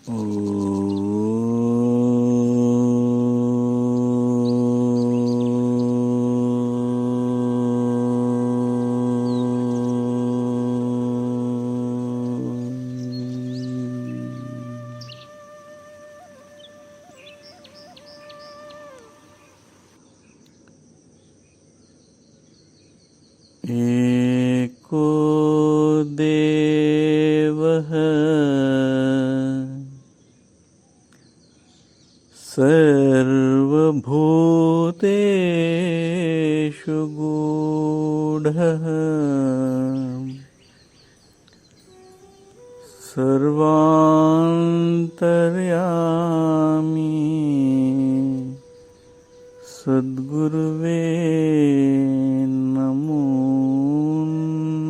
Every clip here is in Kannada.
एको देवः सर्वभूतेषु गूढः सर्वान्तर्यामी सद्गुरुवे नमो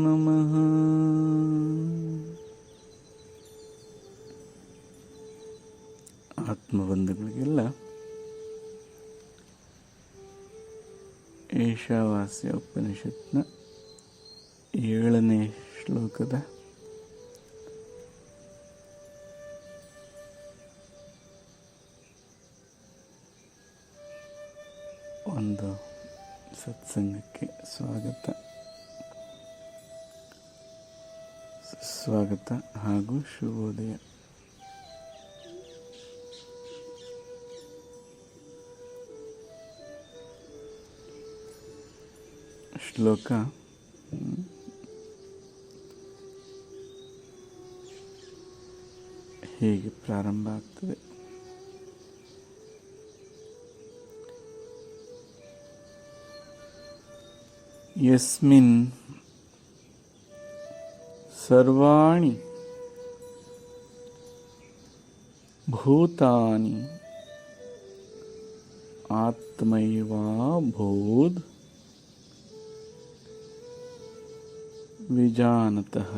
नमः. ಆತ್ಮಬಂಧುಗಳಿಗೆಲ್ಲ ಈಶಾವಾಸ್ಯ ಉಪನಿಷತ್ನ 7ನೇ ಶ್ಲೋಕದ ಒಂದು ಸತ್ಸಂಗಕ್ಕೆ ಸ್ವಾಗತ ಹಾಗೂ ಶುಭೋದಯ. ಶ್ಲೋಕ ಹೀಗೆ ಪ್ರಾರಂಭ ಆಗ್ತದೆ. ಯಸ್ಮಿನ್ ಸರ್ವಾಣಿ ಭೂತಾನಿ ಆತ್ಮೈವಾಭೂದ್ ವಿಜಾನತಃ.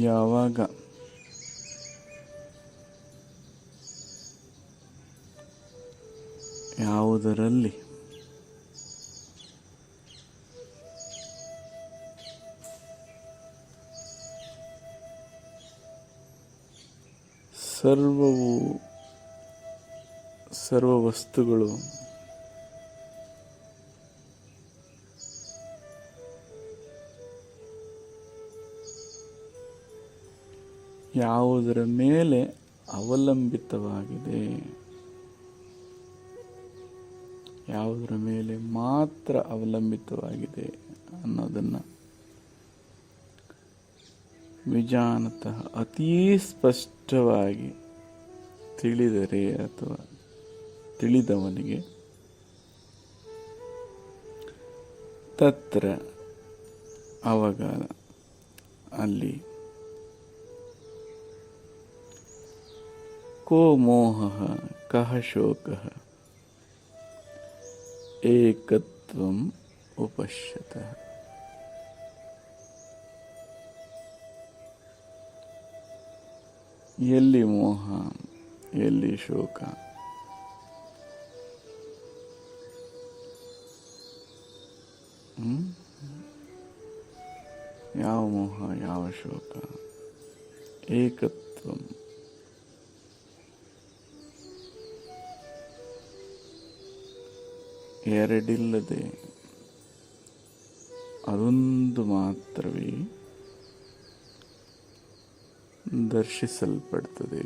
ಯಾವಾಗ ಯಾವುದರಲ್ಲಿ ಸರ್ವ ವಸ್ತುಗಳು ಯಾವುದರ ಮೇಲೆ ಅವಲಂಬಿತವಾಗಿದೆ, ಯಾವುದರ ಮೇಲೆ ಮಾತ್ರ ಅವಲಂಬಿತವಾಗಿದೆ ಅನ್ನೋದನ್ನು ವಿಜಾನತಃ ಅತೀ ಸ್ಪಷ್ಟವಾಗಿ ತಿಳಿದರೆ ಅಥವಾ ತಿಳಿದವನಿಗೆ ತತ್ರ ಅವಾಗ ಅಲ್ಲಿ ಕೋ ಮೋಹಃ ಕಃ ಶೋಕಃ ಏಕತ್ವಂ ಉಪಶ್ಯತಃ. ಎಲ್ಲಿ ಮೋಹ, ಎಲ್ಲಿ ಶೋಕ, ಯಾವ ಮೋಹ ಯಾವ ಶೋಕ, ಏಕತ್ವಂ ಎರಡಿಲ್ಲದೆ ಅದೊಂದು ಮಾತ್ರವೇ ದರ್ಶಿಸಲ್ಪಡ್ತದೆ.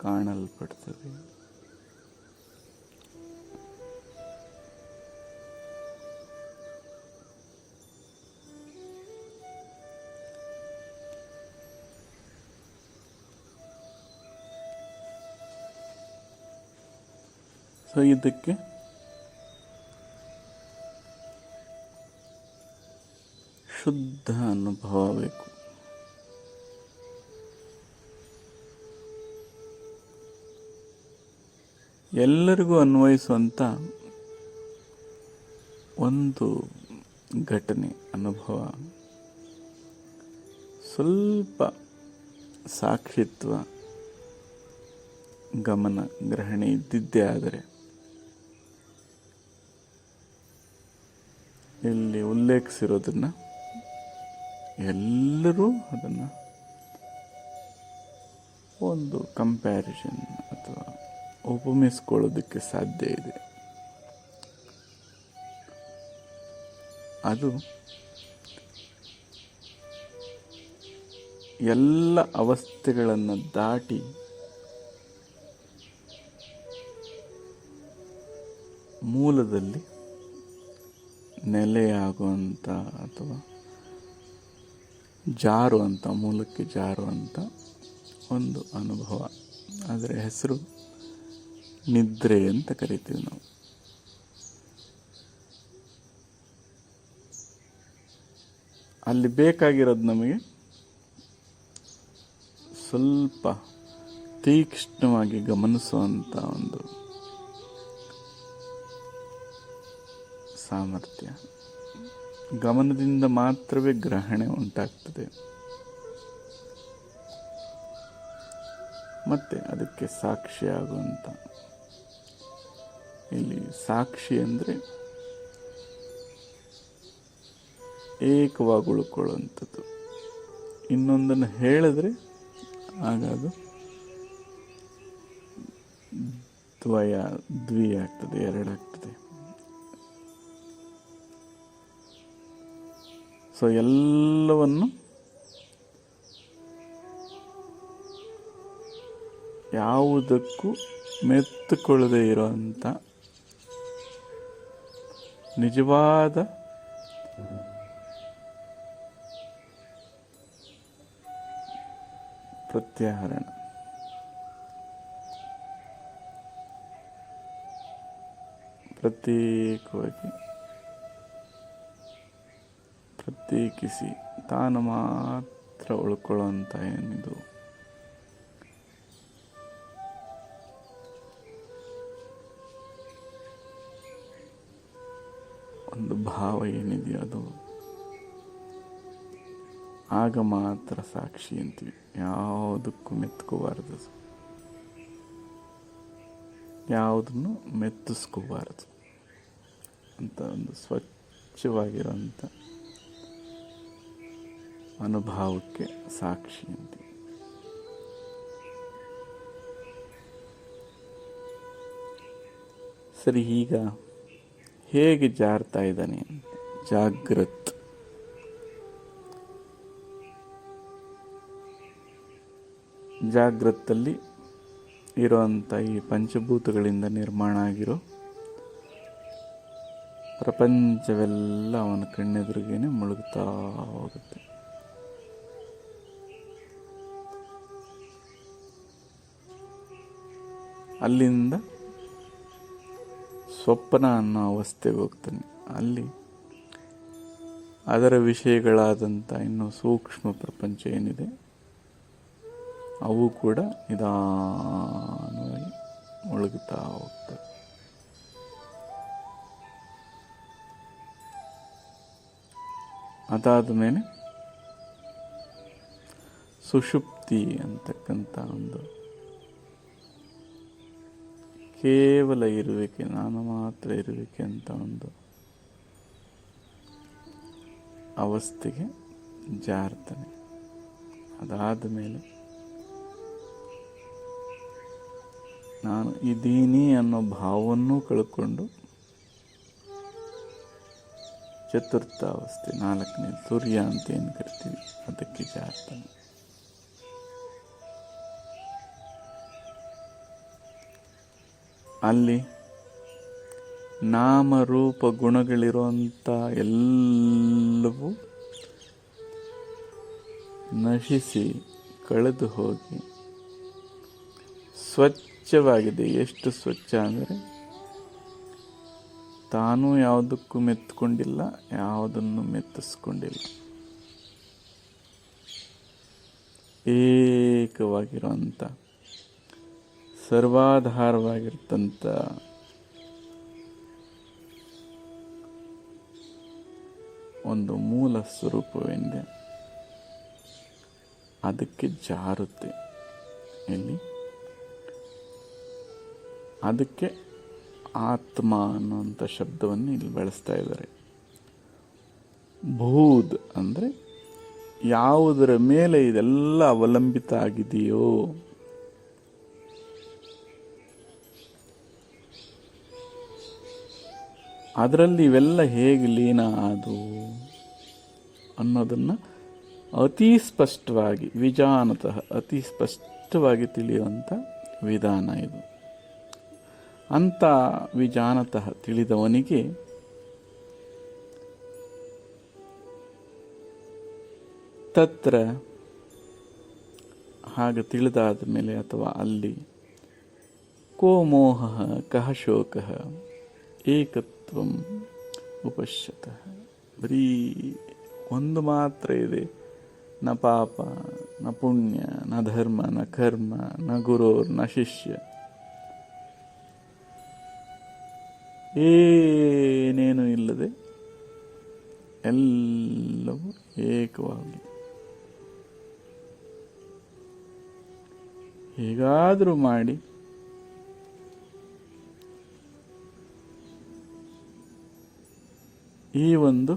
ಕಾಣಲ್ಪಡ್ತದೆ. ಸೊ ಇದಕ್ಕೆ ಶುದ್ಧ ಅನುಭವ ಬೇಕು. ಎಲ್ಲರಿಗೂ ಅನ್ವಯಿಸುವಂಥ ಒಂದು ಘಟನೆ, ಅನುಭವ, ಸ್ವಲ್ಪ ಸಾಕ್ಷಿತ್ವ, ಗಮನ, ಗ್ರಹಣೆ ಇದ್ದಿದ್ದೇ ಆದರೆ ಇಲ್ಲಿ ಉಲ್ಲೇಖಿಸಿರೋದನ್ನು ಎಲ್ಲರೂ ಅದನ್ನು ಒಂದು ಕಂಪ್ಯಾರಿಸನ್ ಅಥವಾ ಉಪಮಿಸ್ಕೊಳ್ಳೋದಕ್ಕೆ ಸಾಧ್ಯ ಇದೆ. ಅದು ಎಲ್ಲ ಅವಸ್ಥೆಗಳನ್ನು ದಾಟಿ ಮೂಲದಲ್ಲಿ ನೆಲೆಯಾಗುವಂಥ ಅಥವಾ ಜಾರುವಂಥ, ಮೂಲಕ್ಕೆ ಜಾರುವಂಥ ಒಂದು ಅನುಭವ. ಅದರ ಹೆಸರು ನಿದ್ರೆ ಅಂತ ಕರಿತೀವಿ ನಾವು. ಅಲ್ಲಿ ಬೇಕಾಗಿರೋದು ನಮಗೆ ಸ್ವಲ್ಪ ತೀಕ್ಷ್ಣವಾಗಿ ಗಮನಿಸುವಂಥ ಒಂದು ಸಾಮರ್ಥ್ಯ. ಗಮನದಿಂದ ಮಾತ್ರವೇ ಗ್ರಹಣೆ ಉಂಟಾಗ್ತದೆ. ಮತ್ತು ಅದಕ್ಕೆ ಸಾಕ್ಷಿಯಾಗುವಂಥ, ಇಲ್ಲಿ ಸಾಕ್ಷಿ ಅಂದರೆ ಏಕವಾಗಿ ಉಳ್ಕೊಳ್ಳುವಂಥದ್ದು. ಇನ್ನೊಂದನ್ನು ಹೇಳಿದ್ರೆ ಆಗ ಅದು ದ್ವಿ ಆಗ್ತದೆ, ಎರಡಾಗ್ತದೆ. ಸೊ ಎಲ್ಲವನ್ನು ಯಾವುದಕ್ಕೂ ಮೆತ್ತುಕೊಳ್ಳದೆ ಇರೋಂಥ ನಿಜವಾದ ಪ್ರತ್ಯಾಹರಣ, ಪ್ರತ್ಯೇಕವಾಗಿ ಪ್ರತ್ಯೇಕಿಸಿ ತಾನು ಮಾತ್ರ ಉಳ್ಕೊಳ್ಳುವಂಥ ಏನಿದು ಒಂದು ಭಾವ ಏನಿದೆಯೋ ಅದು ಆಗ ಮಾತ್ರ ಸಾಕ್ಷಿ ಅಂತೀವಿ. ಯಾವುದಕ್ಕೂ ಮೆತ್ಕೋಬಾರದು, ಯಾವುದನ್ನು ಮೆತ್ತಿಸ್ಕೋಬಾರದು ಅಂತ ಒಂದು ಸ್ವಚ್ಛವಾಗಿರೋಂಥ ಅನುಭವಕ್ಕೆ ಸಾಕ್ಷಿ ಅಂತೀವಿ. ಸರಿ, ಈಗ ಹೇಗೆ ಜಾರ್ತಾ ಇದ್ದಾನೆ ಅಂತ. ಜಾಗೃತ್, ಜಾಗೃತಲ್ಲಿ ಇರೋಂಥ ಈ ಪಂಚಭೂತಗಳಿಂದ ನಿರ್ಮಾಣ ಆಗಿರೋ ಪ್ರಪಂಚವೆಲ್ಲ ಅವನ ಕಣ್ಣೆದುರಿಗೇನೆ ಮುಳುಗ್ತಾ ಹೋಗುತ್ತೆ. ಅಲ್ಲಿಂದ ಸ್ವಪ್ನ ಅನ್ನೋ ಅವಸ್ಥೆಗೆ ಹೋಗ್ತಾನೆ. ಅಲ್ಲಿ ಅದರ ವಿಷಯಗಳಾದಂಥ ಇನ್ನು ಸೂಕ್ಷ್ಮ ಪ್ರಪಂಚ ಏನಿದೆ ಅವು ಕೂಡ ನಿಧಾನವಾಗಿ ಮುಳುಗುತ್ತಾ ಹೋಗ್ತವೆ. ಅದಾದ ಮೇಲೆ ಸುಷುಪ್ತಿ ಅಂತಕ್ಕಂಥ ಒಂದು ಕೇವಲ ಇರುವಿಕೆ, ನಾನು ಮಾತ್ರ ಇರುವಿಕೆ ಅಂತ ಒಂದು ಅವಸ್ಥೆಗೆ ಜಾರ್ತಾನೆ. ಅದಾದ ಮೇಲೆ ನಾನು ಇದ್ದೀನಿ ಅನ್ನೋ ಭಾವವನ್ನು ಕಳ್ಕೊಂಡು ಚತುರ್ಥ ಅವಸ್ಥೆ, ನಾಲ್ಕನೇ ತುರ್ಯ ಅಂತ ಏನು ಕರಿತೀವಿ, ಅದಕ್ಕೆ ಜಾರ್ತಾನೆ. ಅಲ್ಲಿ ನಾಮರೂಪ ಗುಣಗಳಿರುವಂಥ ಎಲ್ಲವೂ ನಶಿಸಿ ಕಳೆದು ಹೋಗಿ ಸ್ವಚ್ಛವಾಗಿದೆ. ಎಷ್ಟು ಸ್ವಚ್ಛ ಅಂದರೆ ತಾನೂ ಯಾವುದಕ್ಕೂ ಮೆತ್ಕೊಂಡಿಲ್ಲ, ಯಾವುದನ್ನು ಮೆತ್ತಿಸ್ಕೊಂಡಿಲ್ಲ. ಏಕವಾಗಿರುವಂಥ ಸರ್ವಾಧಾರವಾಗಿರ್ತಂಥ ಒಂದು ಮೂಲ ಸ್ವರೂಪವೆಂದೆ ಅದಕ್ಕೆ ಜಾರುತ್ತೆ. ಇಲ್ಲಿ ಅದಕ್ಕೆ ಆತ್ಮ ಅನ್ನುವಂಥ ಶಬ್ದವನ್ನು ಇಲ್ಲಿ ಬಳಸ್ತಾ ಇದ್ದಾರೆ. ಭೂದ್ ಅಂದರೆ ಯಾವುದರ ಮೇಲೆ ಇದೆಲ್ಲ ಅವಲಂಬಿತ ಆಗಿದೆಯೋ, ಅದರಲ್ಲಿ ಇವೆಲ್ಲ ಹೇಗೆ ಲೀನ ಆದವು ಅನ್ನೋದನ್ನು ಅತಿ ಸ್ಪಷ್ಟವಾಗಿ ವಿಜಾನತಃ ಅತಿ ಸ್ಪಷ್ಟವಾಗಿ ತಿಳಿಯುವಂಥ ವಿಧಾನ ಇದು. ಅಂಥ ವಿಜಾನತಃ ತಿಳಿದವನಿಗೆ ತತ್ರ ಹಾಗೆ ತಿಳಿದಾದ ಮೇಲೆ ಅಥವಾ ಅಲ್ಲಿ ಕೋ ಮೋಹ ಕಹ ಶೋಕ ಏಕತ್ವಂ ಉಪಶ್ಯತಃ, ಬರೀ ಒಂದು ಮಾತ್ರ ಇದೆ. ನ ಪಾಪ ನ ಪುಣ್ಯ ನ ಧರ್ಮ ನ ಕರ್ಮ ನ ಗುರೋರ್ ನ ಶಿಷ್ಯ, ಏನೇನು ಇಲ್ಲದೆ ಎಲ್ಲವೂ ಏಕವಾಗಿ ಹೇಗಾದರೂ ಮಾಡಿ ಈ ಒಂದು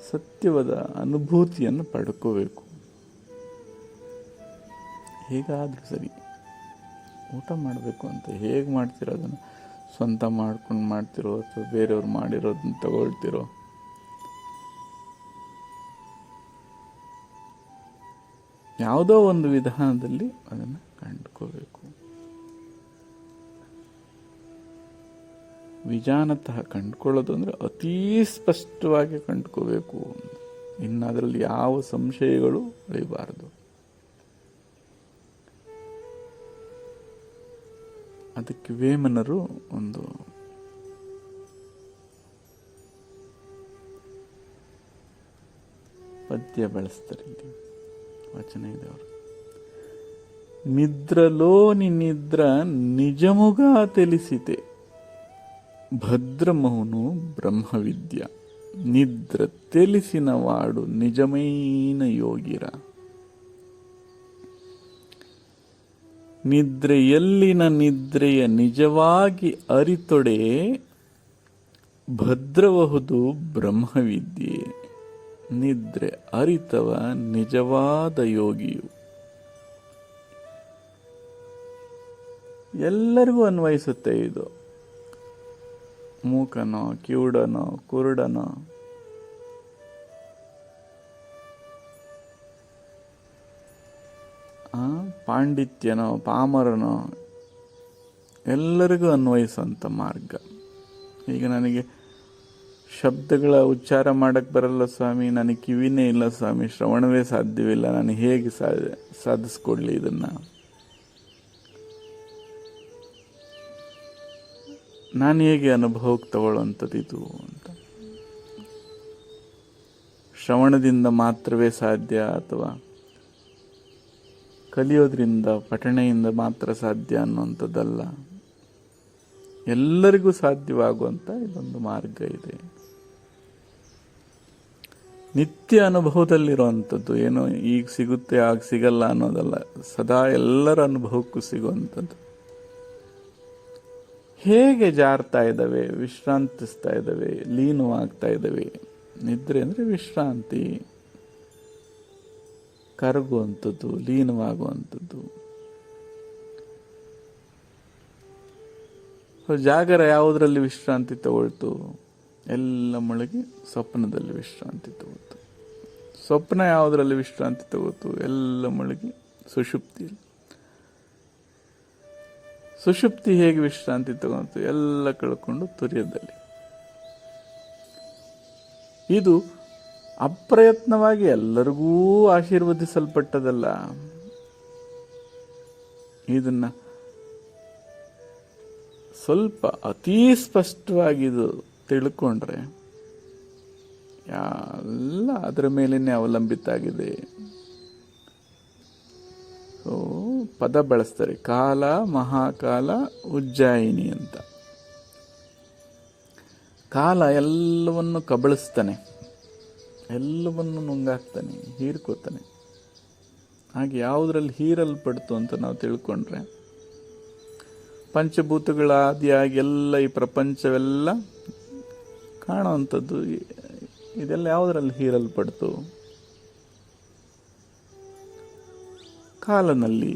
ಸತ್ಯವಾದ ಅನುಭೂತಿಯನ್ನು ಪಡ್ಕೋಬೇಕು. ಹೇಗಾದರೂ ಸರಿ ಊಟ ಮಾಡಬೇಕು ಅಂತ ಹೇಗೆ ಮಾಡ್ತಿರೋ, ಅದನ್ನು ಸ್ವಂತ ಮಾಡ್ಕೊಂಡು ಮಾಡ್ತಿರೋ ಅಥವಾ ಬೇರೆಯವ್ರು ಮಾಡಿರೋದನ್ನ ತಗೊಳ್ತಿರೋ, ಯಾವುದೋ ಒಂದು ವಿಧಾನದಲ್ಲಿ ಅದನ್ನು ಕಂಡುಕೋಬೇಕು. ವಿಜಾನತಃ ಕಂಡುಕೊಳ್ಳೋದು ಅಂದರೆ ಅತೀ ಸ್ಪಷ್ಟವಾಗಿ ಕಂಡುಕೋಬೇಕು. ಇನ್ನು ಅದರಲ್ಲಿ ಯಾವ ಸಂಶಯಗಳು ಉಳಿಬಾರದು. ಅದಕ್ಕೆ ವೇಮನರು ಒಂದು ಪದ್ಯ ಬಳಸ್ತಾರೆ. ಇಲ್ಲಿ ವಚನ ಇದೆ ಅವರು: ನಿದ್ರಲೋನಿ ನಿದ್ರ ನಿಜముగా తెలిసితే భద్రమౌను బ్రహ్మవిద్య, నిద్ర తెలిసినవాడు నిజమైన యోగిరా. ನಿದ್ರೆಯಲ್ಲಿನ ನಿದ್ರೆಯ ನಿಜವಾಗಿ ಅರಿತೊಡೆ ಭದ್ರಬಹುದು ಬ್ರಹ್ಮವಿದ್ಯೆ. ನಿದ್ರೆ ಅರಿತವ ನಿಜವಾದ ಯೋಗಿಯು. ಎಲ್ಲರಿಗೂ ಅನ್ವಯಿಸುತ್ತೆ ಇದು. ಮೂಕನೋ ಕಿವುಡನೋ ಕುರುಡನೋ ಪಾಂಡಿತ್ಯನೋ ಪಾಮರನೋ ಎಲ್ಲರಿಗೂ ಅನ್ವಯಿಸುವಂಥ ಮಾರ್ಗ. ಈಗ ನನಗೆ ಶಬ್ದಗಳ ಉಚ್ಚಾರ ಮಾಡಕ್ಕೆ ಬರಲ್ಲ ಸ್ವಾಮಿ, ನನಗೆ ಕಿವಿನೇ ಇಲ್ಲ ಸ್ವಾಮಿ, ಶ್ರವಣವೇ ಸಾಧ್ಯವಿಲ್ಲ, ನಾನು ಹೇಗೆ ಸಾಧಿಸ್ಕೊಡ್ಲಿ ಇದನ್ನು? ನಾನು ಹೇಗೆ ಅನುಭವಕ್ಕೆ ತಗೊಳ್ಳುವಂಥದ್ದು ಇದು ಅಂತ. ಶ್ರವಣದಿಂದ ಮಾತ್ರವೇ ಸಾಧ್ಯ ಅಥವಾ ಕಲಿಯೋದ್ರಿಂದ ಪಠಣೆಯಿಂದ ಮಾತ್ರ ಸಾಧ್ಯ ಅನ್ನುವಂಥದ್ದಲ್ಲ. ಎಲ್ಲರಿಗೂ ಸಾಧ್ಯವಾಗುವಂಥ ಇದೊಂದು ಮಾರ್ಗ ಇದೆ. ನಿತ್ಯ ಅನುಭವದಲ್ಲಿರುವಂಥದ್ದು, ಏನೋ ಈಗ ಸಿಗುತ್ತೆ ಆಗ ಸಿಗಲ್ಲ ಅನ್ನೋದಲ್ಲ, ಸದಾ ಎಲ್ಲರ ಅನುಭವಕ್ಕೂ ಸಿಗುವಂಥದ್ದು. ಹೇಗೆ ಜಾರ್ತಾ ಇದ್ದಾವೆ, ವಿಶ್ರಾಂತಿಸ್ತಾ ಇದ್ದಾವೆ, ಲೀನವಾಗ್ತಾ ಇದ್ದಾವೆ. ನಿದ್ರೆ ಅಂದರೆ ವಿಶ್ರಾಂತಿ, ಕರಗುವಂಥದ್ದು, ಲೀನವಾಗುವಂಥದ್ದು. ಜಾಗರ ಯಾವುದರಲ್ಲಿ ವಿಶ್ರಾಂತಿ ತಗೊಳ್ತು? ಎಲ್ಲ ಮುಳುಗಿ ಸ್ವಪ್ನದಲ್ಲಿ ವಿಶ್ರಾಂತಿ ತಗೋತು. ಸ್ವಪ್ನ ಯಾವುದರಲ್ಲಿ ವಿಶ್ರಾಂತಿ ತಗೋತು? ಎಲ್ಲ ಮುಳುಗಿ ಸುಷುಪ್ತಿಯಲ್ಲಿ. ಸುಷುಪ್ತಿ ಹೇಗೆ ವಿಶ್ರಾಂತಿ ತಗೊಂತು? ಎಲ್ಲ ಕಳ್ಕೊಂಡು ತುರ್ಯದಲ್ಲಿ. ಇದು ಅಪ್ರಯತ್ನವಾಗಿ ಎಲ್ಲರಿಗೂ ಆಶೀರ್ವದಿಸಲ್ಪಟ್ಟದಲ್ಲ. ಇದನ್ನ ಸ್ವಲ್ಪ ಅತೀ ಸ್ಪಷ್ಟವಾಗಿ ಇದು ತಿಳ್ಕೊಂಡ್ರೆ ಎಲ್ಲ ಅದರ ಮೇಲೇನೆ ಅವಲಂಬಿತ ಆಗಿದೆ. ಪದ ಬಳಸ್ತಾರೆ, ಕಾಲ ಮಹಾಕಾಲ ಉಜ್ಜಾಯಿನಿ ಅಂತ. ಕಾಲ ಎಲ್ಲವನ್ನು ಕಬಳಿಸ್ತಾನೆ, ಎಲ್ಲವನ್ನು ನುಂಗಾಕ್ತಾನೆ, ಹೀರ್ಕೋತಾನೆ. ಹಾಗೆ ಯಾವುದರಲ್ಲಿ ಹೀರಲ್ಪಡ್ತು ಅಂತ ನಾವು ತಿಳ್ಕೊಂಡ್ರೆ, ಪಂಚಭೂತಗಳ ಆದಿಯಾಗಿ ಎಲ್ಲ ಈ ಪ್ರಪಂಚವೆಲ್ಲ ಕಾಣುವಂಥದ್ದು ಇದೆಲ್ಲ ಯಾವುದರಲ್ಲಿ ಹೀರಲ್ಪಡ್ತು? ಕಾಲನಲ್ಲಿ,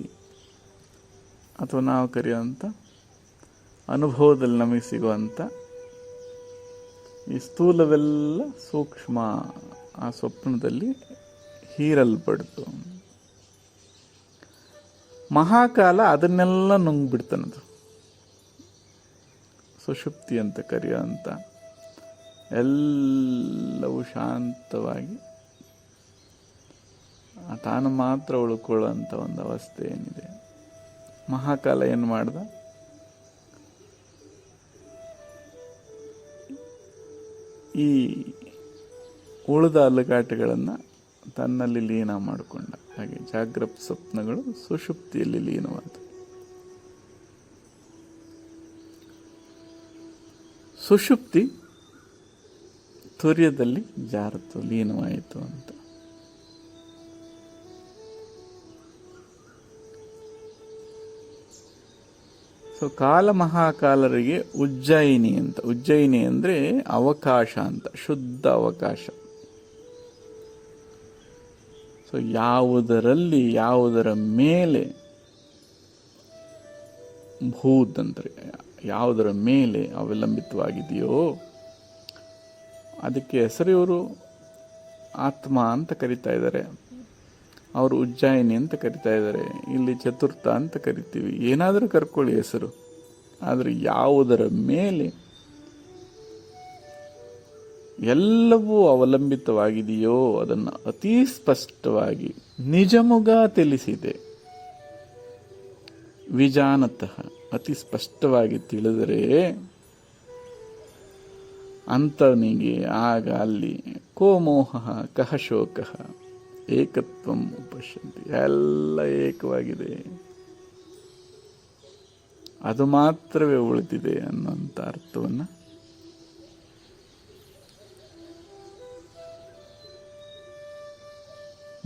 ಅಥವಾ ನಾವು ಕರೆಯುವಂಥ ಅನುಭವದಲ್ಲಿ ನಮಗೆ ಸಿಗುವಂಥ ಈ ಸ್ಥೂಲವೆಲ್ಲ ಸೂಕ್ಷ್ಮ ಆ ಸ್ವಪ್ನದಲ್ಲಿ ಹೀರಲ್ಪಡ್ತು. ಮಹಾಕಾಲ ಅದನ್ನೆಲ್ಲ ನುಂಗ್ಬಿಡ್ತಾನದು. ಸುಷುಪ್ತಿ ಅಂತ ಕರೆಯುವಂಥ ಎಲ್ಲವೂ ಶಾಂತವಾಗಿ ತಾನು ಮಾತ್ರ ಉಳ್ಕೊಳ್ಳುವಂಥ ಒಂದು ಅವಸ್ಥೆ ಏನಿದೆ, ಮಹಾಕಾಲ ಏನು ಮಾಡ್ದ? ಈ ಉಳಿದ ಅಲುಗಾಟಗಳನ್ನು ತನ್ನಲ್ಲಿ ಲೀನ ಮಾಡಿಕೊಂಡ. ಹಾಗೆ ಜಾಗ್ರತ್ ಸ್ವಪ್ನಗಳು ಸುಷುಪ್ತಿಯಲ್ಲಿ ಲೀನವಾದವು. ಸುಷುಪ್ತಿ ತುರ್ಯದಲ್ಲಿ ಜಾರತು, ಲೀನವಾಯಿತು ಅಂತ. ಸೊ ಕಾಲ ಮಹಾಕಾಲರಿಗೆ ಉಜ್ಜಯಿನಿ ಅಂತ. ಉಜ್ಜಯಿನಿ ಅಂದರೆ ಅವಕಾಶ ಅಂತ, ಶುದ್ಧ ಅವಕಾಶ. ಸೊ ಯಾವುದರಲ್ಲಿ, ಯಾವುದರ ಮೇಲೆ ಭೂತ್ ಅಂದರೆ ಯಾವುದರ ಮೇಲೆ ಅವಲಂಬಿತವಾಗಿದೆಯೋ ಅದಕ್ಕೆ ಹೆಸರು ಇವರು ಆತ್ಮ ಅಂತ ಕರಿತಾ ಇದ್ದಾರೆ, ಅವರು ಉಜ್ಜಯಿನಿ ಅಂತ ಕರಿತಾ ಇದ್ದಾರೆ, ಇಲ್ಲಿ ಚತುರ್ಥ ಅಂತ ಕರಿತೀವಿ. ಏನಾದರೂ ಕರ್ಕೊಳ್ಳಿ ಹೆಸರು, ಆದರೆ ಯಾವುದರ ಮೇಲೆ ಎಲ್ಲವೂ ಅವಲಂಬಿತವಾಗಿದೆಯೋ ಅದನ್ನು ಅತಿ ಸ್ಪಷ್ಟವಾಗಿ ನಿಜಮುಗ ತಿಳಿಸಿದೆ. ವಿಜಾನತಃ ಅತಿ ಸ್ಪಷ್ಟವಾಗಿ ತಿಳಿದರೆ ಅಂತವನಿಗೆ ಆಗ ಅಲ್ಲಿ ಕೋ ಮೋಹ ಕಹ ಶೋಕ ಏಕತ್ವಂ ಉಪಶ್ಯಂತಿ. ಎಲ್ಲ ಏಕವಾಗಿದೆ, ಅದು ಮಾತ್ರವೇ ಉಳಿದಿದೆ ಅನ್ನುವಂಥ ಅರ್ಥವನ್ನು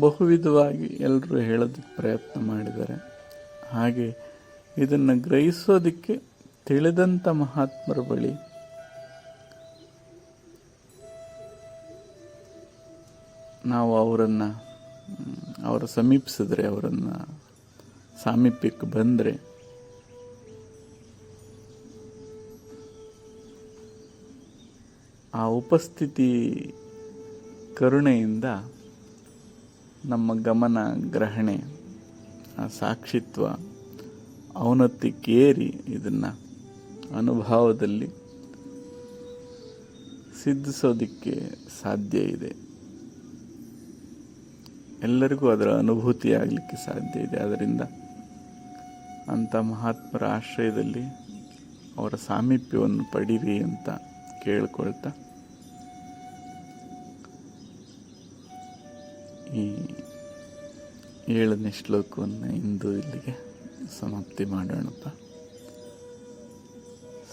ಬಹುವಿಧವಾಗಿ ಎಲ್ಲರೂ ಹೇಳೋದಕ್ಕೆ ಪ್ರಯತ್ನ ಮಾಡಿದ್ದಾರೆ. ಹಾಗೆ ಇದನ್ನು ಗ್ರಹಿಸೋದಕ್ಕೆ ತಿಳಿದಂಥ ಮಹಾತ್ಮರ ಬಳಿ ನಾವು ಅವರ ಸಮೀಪಿಸಿದ್ರೆ, ಅವರನ್ನು ಸಾಮೀಪ್ಯಕ್ಕೆ ಬಂದರೆ ಆ ಉಪಸ್ಥಿತಿ ಕರುಣೆಯಿಂದ ನಮ್ಮ ಗಮನ ಗ್ರಹಣೆ, ಆ ಸಾಕ್ಷಿತ್ವ ಔನ್ನತ್ಯಕ್ಕೇರಿ ಇದನ್ನು ಅನುಭವದಲ್ಲಿ ಸಿದ್ಧಿಸೋದಕ್ಕೆ ಸಾಧ್ಯ ಇದೆ. ಎಲ್ಲರಿಗೂ ಅದರ ಅನುಭೂತಿ ಆಗಲಿಕ್ಕೆ ಸಾಧ್ಯ ಇದೆ. ಆದ್ದರಿಂದ ಅಂಥ ಮಹಾತ್ಮರ ಆಶ್ರಯದಲ್ಲಿ ಅವರ ಸಾಮೀಪ್ಯವನ್ನು ಪಡೀರಿ ಅಂತ ಕೇಳಿಕೊಳ್ತಾ ಈ 7ನೇ ಶ್ಲೋಕವನ್ನು ಇಂದು ಇಲ್ಲಿಗೆ ಸಮಾಪ್ತಿ ಮಾಡೋಣಪ್ಪ.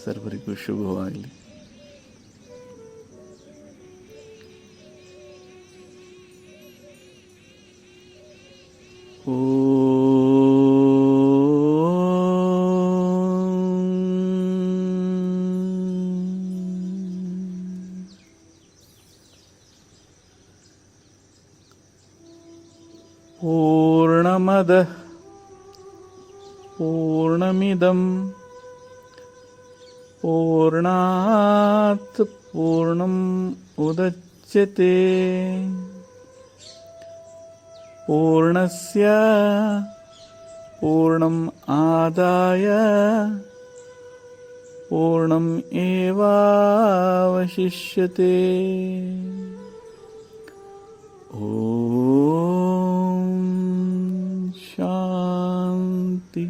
ಸರ್ವರಿಗೂ ಶುಭವಾಗಲಿ. पूर्णमदः पूर्णमिदं पूर्णात् पूर्णम् उदच्यते पूर्णस्य पूर्णम् आदाय पूर्णम् एवावशिष्यते. शांति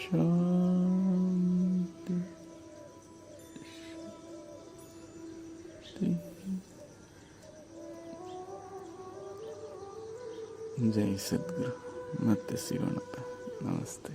शांति शांति. जय सद्गुरु. ಮತ್ತೆ ಸಿಗೋಣಪ್ಪ. ನಮಸ್ತೆ.